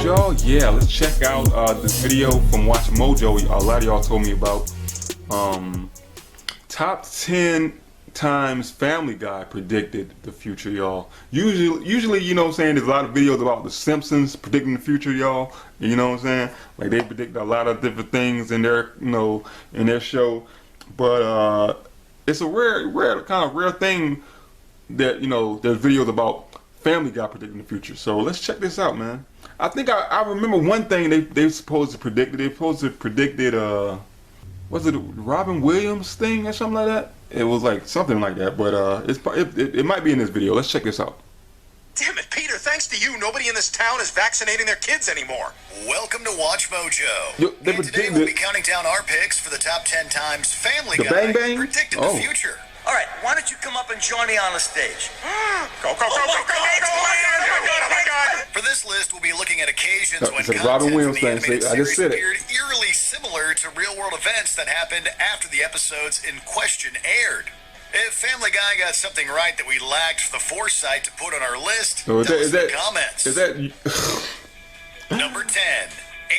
y'all? Yeah, let's check out this video from Watch Mojo. A lot of y'all told me about top 10 times Family Guy predicted the future, y'all. Usually, you know what I'm saying, there's a lot of videos about the Simpsons predicting the future, y'all. You know what I'm saying? Like they predict a lot of different things in their, in their show. But it's a rare kind of rare thing that, there's videos about Family Guy predicting the future. So let's check this out, man. I think I remember one thing they supposed to predict. They supposed to predicted was it a Robin Williams thing or something like that? It was like something like that, but it might be in this video. Let's check this out. Damn it, Peter, thanks to you, nobody in this town is vaccinating their kids anymore. Welcome to Watch Mojo. And today we'll be counting down our picks for the top 10 times Family Guy predicted the future. All right, why don't you come up and join me on the stage? Go, oh my God. For this list, we'll be looking at occasions when content Robin Williams from the thing. animated I just series said appeared eerily similar to real-world events that happened after the episodes in question aired. If Family Guy got something right that we lacked the foresight to put on our list, tell us in the comments. Number 10,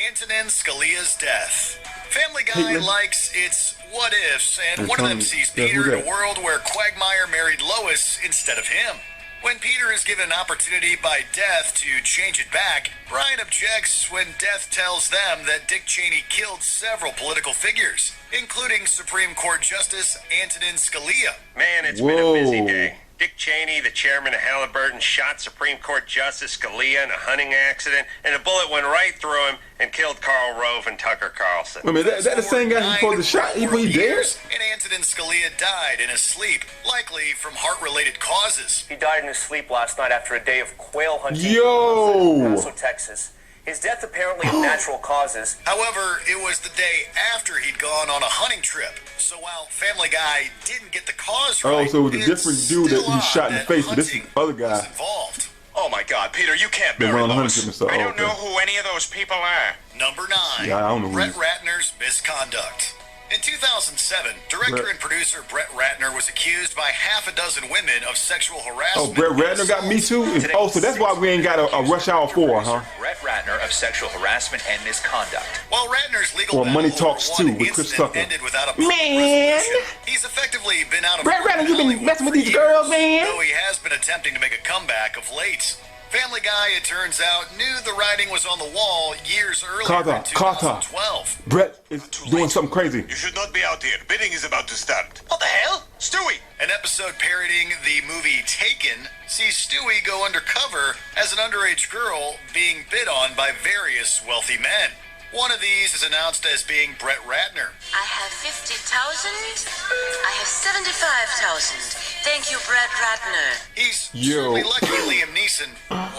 Antonin Scalia's death. Family Guy likes its what ifs, and one of them sees Peter in a world where Quagmire married Lois instead of him. When Peter is given an opportunity by Death to change it back, Brian objects when Death tells them that Dick Cheney killed several political figures, including Supreme Court Justice Antonin Scalia. Man, it's been a busy day. Dick Cheney, the chairman of Halliburton, shot Supreme Court Justice Scalia in a hunting accident, and a bullet went right through him and killed Karl Rove and Tucker Carlson. I mean, is that the same guy who pulled the shot? He dead? And Antonin Scalia died in his sleep, likely from heart-related causes. He died in his sleep last night after a day of quail hunting in El Paso, Texas. His death apparently of natural causes. However, it was the day after he'd gone on a hunting trip. So while Family Guy didn't get the cause right, so it was a different dude that he shot in the face, but this other guy was involved. Oh my God, Peter, you can't bury Lois. I don't know who any of those people are. Number 9, Brett Ratner's misconduct. In 2007, director and producer Brett Ratner was accused by half a dozen women of sexual harassment. Oh, Brett Ratner got Me Too? So that's why we ain't got a Rush Hour 4, huh? Brett Ratner of sexual harassment and misconduct. While Ratner's legal battle Money Talks 2 with Chris Tucker. Ended without a resolution, he's effectively been out of Brett Ratner, you been messing with these girls, man? Though he has been attempting to make a comeback of late. Family Guy, it turns out, knew the writing was on the wall years earlier in 2012. Brett is doing something crazy. You should not be out here. Bidding is about to start. What the hell? Stewie! An episode parodying the movie Taken sees Stewie go undercover as an underage girl being bid on by various wealthy men. One of these is announced as being Brett Ratner. I have 50,000. I have 75,000. Thank you, Brett Ratner. He's certainly lucky Liam Neeson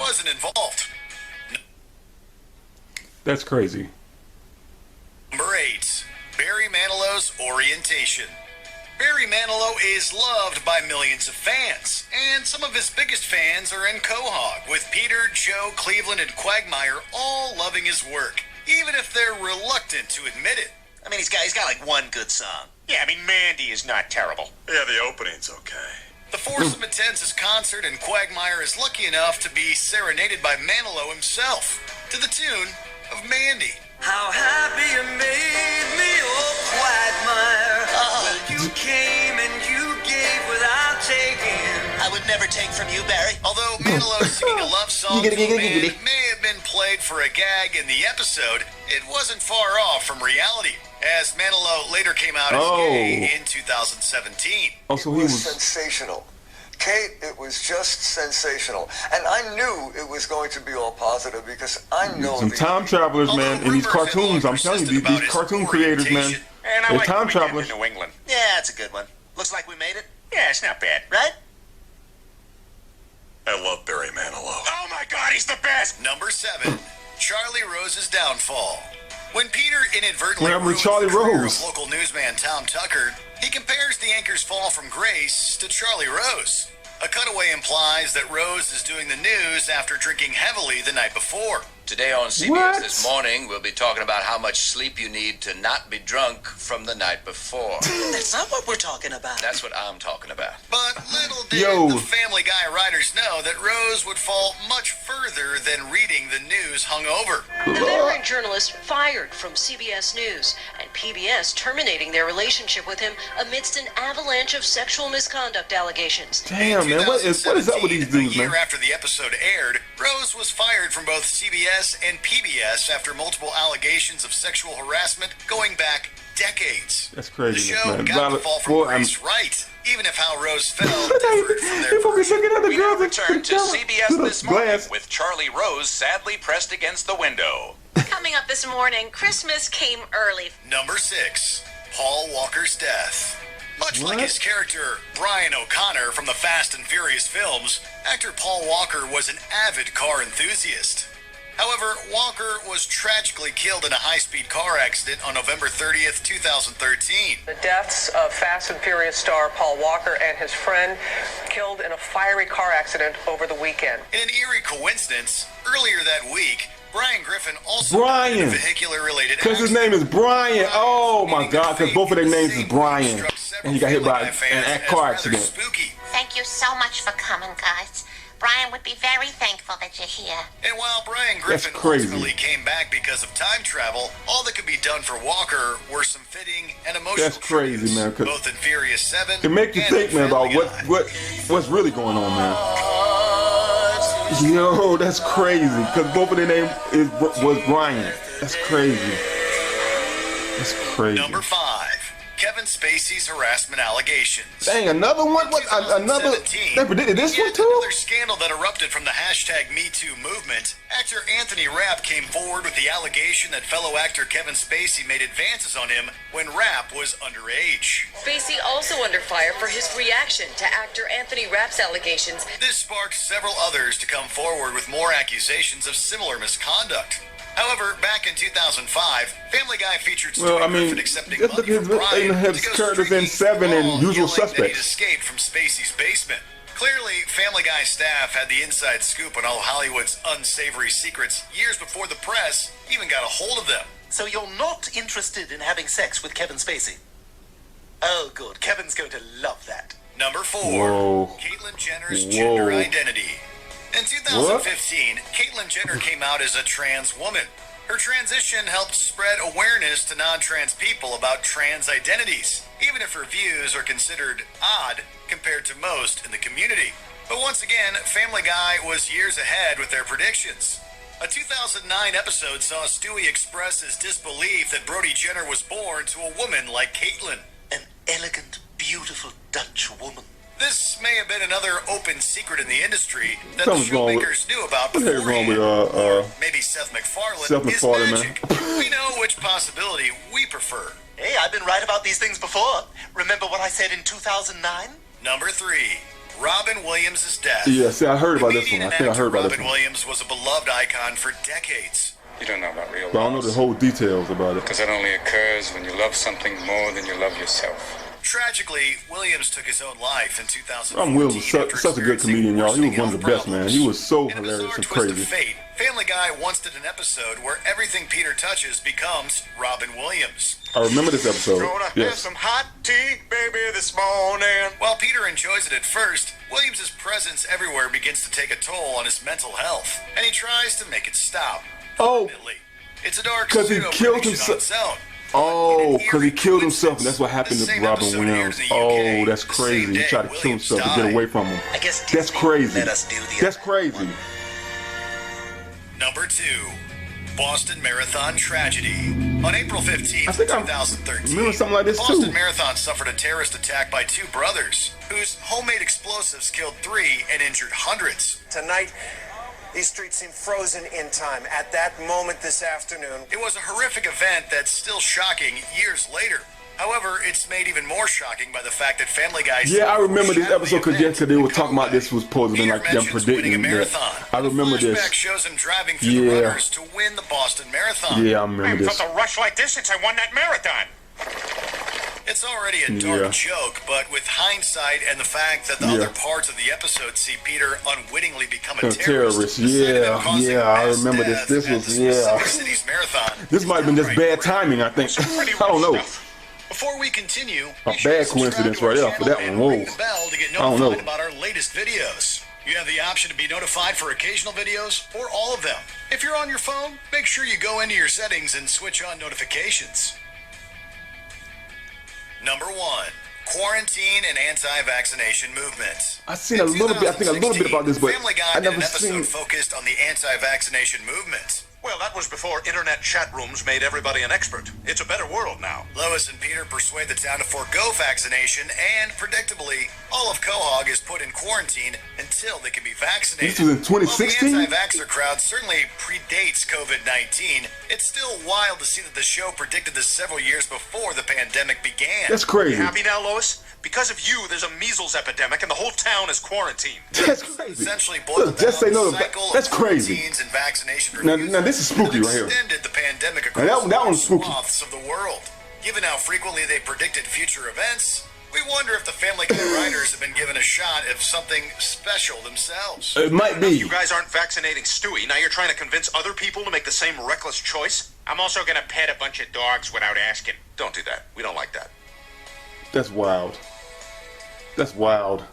wasn't involved. That's crazy. Number 8, Barry Manilow's orientation. Barry Manilow is loved by millions of fans, and some of his biggest fans are in Quahog, with Peter, Joe, Cleveland, and Quagmire all loving his work, even if they're reluctant to admit it. I mean, he's got like one good song. Yeah, I mean, Mandy is not terrible. Yeah, the opening's okay. The foursome attends his concert, and Quagmire is lucky enough to be serenaded by Manilow himself, to the tune of Mandy. How happy you made me, oh Quagmire. Well, you came and you gave without taking. I would never take from you, Barry. Although Manilow singing a love song to a man may have been played for a gag in the episode, it wasn't far off from reality, as Manilow later came out as gay in 2017. So it was sensational. Kate, it was just sensational. And I knew it was going to be all positive because I know some time travelers, man, in these cartoons. I'm telling you, these cartoon creators, man, they're time travelers. New England. Yeah, that's a good one. Looks like we made it. Yeah, it's not bad. Right? I love Barry Manilow. Oh my God, he's the best! Number 7, Charlie Rose's downfall. When Peter inadvertently ruins Charlie the career Rose of local newsman Tom Tucker, he compares the anchor's fall from grace to Charlie Rose. A cutaway implies that Rose is doing the news after drinking heavily the night before. Today on CBS What? This Morning, we'll be talking about how much sleep you need to not be drunk from the night before. That's not what we're talking about. That's what I'm talking about. But little did Yo. the Family Guy writers know that Rose would fall much further than reading the news hungover. The veteran journalist fired from CBS News, and PBS terminating their relationship with him amidst an avalanche of sexual misconduct allegations. Damn, man, what is up with these dudes, A year man? after the episode aired, Rose was fired from both CBS and PBS after multiple allegations of sexual harassment going back decades. That's The crazy, show man. got the fall from Boy, grace right, even if how Rose felt differed from They their fucking version. looking at the We now girls return to CBS This Morning glass. with Charlie Rose sadly pressed against the window. Coming up this morning, Christmas came early. Number 6, Paul Walker's death. Much like What? his character, Brian O'Connor from the Fast and Furious films, actor Paul Walker was an avid car enthusiast. However, Walker was tragically killed in a high-speed car accident on November 30th, 2013. The deaths of Fast and Furious star Paul Walker and his friend killed in a fiery car accident over the weekend. In an eerie coincidence, earlier that week, Brian Griffin also Brian. died in a vehicular-related Because his name is Brian. Oh my meaning God, that because both of their fate names is seemed Brian. struck several And he got hit by Family Guy fans a as car rather accident. Spooky. Thank you so much for coming, guys. Brian would be very thankful that you're here. And while Brian Griffin crazy. ultimately came back because of time travel, all that could be done for Walker were some fitting and emotional That's crazy, tributes, man, 'cause both in Furious 7 It makes you and think, in man, about Family Guy. what's really going on, man. Yo, that's crazy. Because both of their name was Brian. That's crazy. That's crazy. Number 5, Kevin Spacey's harassment allegations. Dang, another one? What? Another? 2017, They predicted this one yet too? another scandal that erupted from the hashtag #MeToo movement. Actor Anthony Rapp came forward with the allegation that fellow actor Kevin Spacey made advances on him when Rapp was underage. Spacey also under fire for his reaction to actor Anthony Rapp's allegations. This sparked several others to come forward with more accusations of similar misconduct. However, back in 2005, Family Guy featured Stewie Well, I mean, Griffin accepting just money look from at Brian his to go characters in streaking 7 through and the mall, Usual yelling that he'd Suspects. escaped from Spacey's basement. Clearly, Family Guy staff had the inside scoop on all Hollywood's unsavory secrets years before the press even got a hold of them. So you're not interested in having sex with Kevin Spacey? Oh, good. Kevin's going to love that. Number 4, Whoa. Caitlyn Jenner's Whoa. gender identity. In 2015, Caitlyn Jenner came out as a trans woman. Her transition helped spread awareness to non-trans people about trans identities, even if her views are considered odd compared to most in the community. But once again, Family Guy was years ahead with their predictions. A 2009 episode saw Stewie express his disbelief that Brody Jenner was born to a woman like Caitlyn. An elegant, beautiful Dutch woman. This may have been another open secret in the industry that Something's the wrong with- filmmakers knew about what the heck's wrong beforehand. with, Or maybe Seth MacFarlane Seth is MacFarlane, man? magic. We know which possibility we prefer. Hey, I've been right about these things before. Remember what I said in 2009? Number 3, Robin Williams' death. Yeah, see, I heard about this Comedian one. I and think I actor heard about this Robin one. Williams was a beloved icon for decades. You don't know about real But I don't know the whole details about it. because it only occurs when you love something more than you love yourself. Tragically, Williams took his own life in 2014. Robin Williams was after such a good experiencing comedian, y'all. He was worsening one of the health best, man. problems. He was so In a hilarious bizarre and twist of crazy. fate, Family Guy once did an episode where everything Peter touches becomes Robin Williams. I remember this episode. Yes. hot tea, baby, this morning. While Peter enjoys it at first, Williams' presence everywhere begins to take a toll on his mental health, and he tries to make it stop. Oh, Permanently. It's a dark 'cause he killed pseudo-prediction on himself. its own. Oh, In an because he eerie killed himself. coincidence, That's what happened the to same Robin episode aired Williams. in the Oh, UK. that's The crazy. same He day tried to kill Williams himself to get died. away from him. I guess That's Disney crazy. let us do the That's other crazy. one. Number 2, Boston Marathon tragedy. On April 15, I think I 2013, remember something like this, Boston too. Marathon suffered a terrorist attack by 2 brothers, whose homemade explosives killed 3 and injured hundreds. Tonight, these streets seem frozen in time. At that moment this afternoon, It was a horrific event that's still shocking years later. However, it's made even more shocking by the fact that Family Guy... Yeah, I remember this episode because because they were talking about this was supposed to be like them predicting that. I remember The this. flashback shows him driving through the Yeah. runners to win the Boston Marathon. Yeah, I remember this. a rush like this since I won that marathon. It's already a dark joke, but with hindsight and the fact that the other parts of the episode see Peter unwittingly become a terrorist. I remember this. This was Cities marathon. This might have been just bad timing, I think. I don't know. Before we continue, A bad coincidence right there for that one. Whoa. Ring the bell to get I don't know. notified about our latest videos. You have the option to be notified for occasional videos or all of them. If you're on your phone, make sure you go into your settings and switch on notifications. Number 1. Quarantine and anti-vaccination movements. I seen a little bit. I think a little bit about this, but Family Guy I did never an episode seen. focused on the anti-vaccination movement. Well, that was before internet chat rooms made everybody an expert. It's a better world now. Lois and Peter persuade the town to forego vaccination, and predictably, all of Quahog is put in quarantine until they can be vaccinated. This was in 2016? While the anti-vaxxer crowd certainly predates COVID-19, it's still wild to see that the show predicted this several years before the pandemic began. That's crazy. You happy now, Lois? Because of you, there's a measles epidemic and the whole town is quarantined. That's crazy. Essentially Look, just say no to cycle that's of crazy. quarantines and vaccination Now refusals this is spooky that right here. extended the pandemic Now, across that one's spooky. swaths of the world. Given how frequently they predicted future events, we wonder if the Family Guy writers have been given a shot at something special themselves. It might be. You guys aren't vaccinating Stewie. Now you're trying to convince other people to make the same reckless choice? I'm also gonna pet a bunch of dogs without asking. Don't do that. We don't like that. That's wild. That's wild.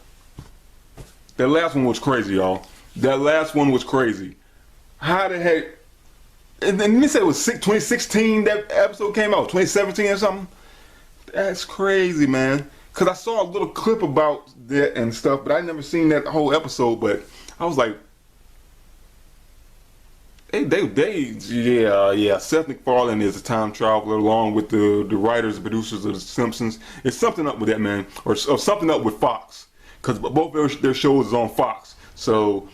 That last one was crazy, y'all. That last one was crazy. How the heck? And then you said it was 2016 that episode came out, 2017 or something. That's crazy, man. Cause I saw a little clip about that and stuff, but I never seen that whole episode. But I was like, Seth MacFarlane is a time traveler along with the writers and producers of The Simpsons. It's something up with that, man, or something up with Fox, because both their shows is on Fox. So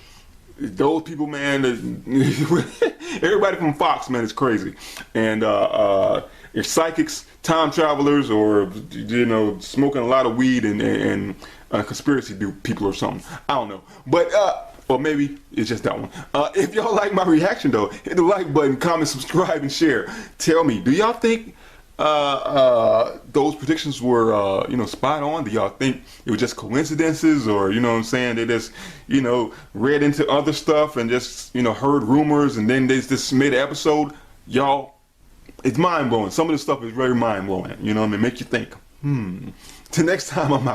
those people, man, everybody from Fox, man, is crazy. And if psychics, time travelers, or smoking a lot of weed and conspiracy people or something, I don't know, but. Or maybe it's just that one. If y'all like my reaction though, hit the like button, comment, subscribe, and share. Tell me, do y'all think those predictions were spot on? Do y'all think it was just coincidences, or they just read into other stuff and just heard rumors and then they just made an episode? Y'all, it's mind blowing. Some of this stuff is very mind blowing. Make you think. Till next time, I'm out.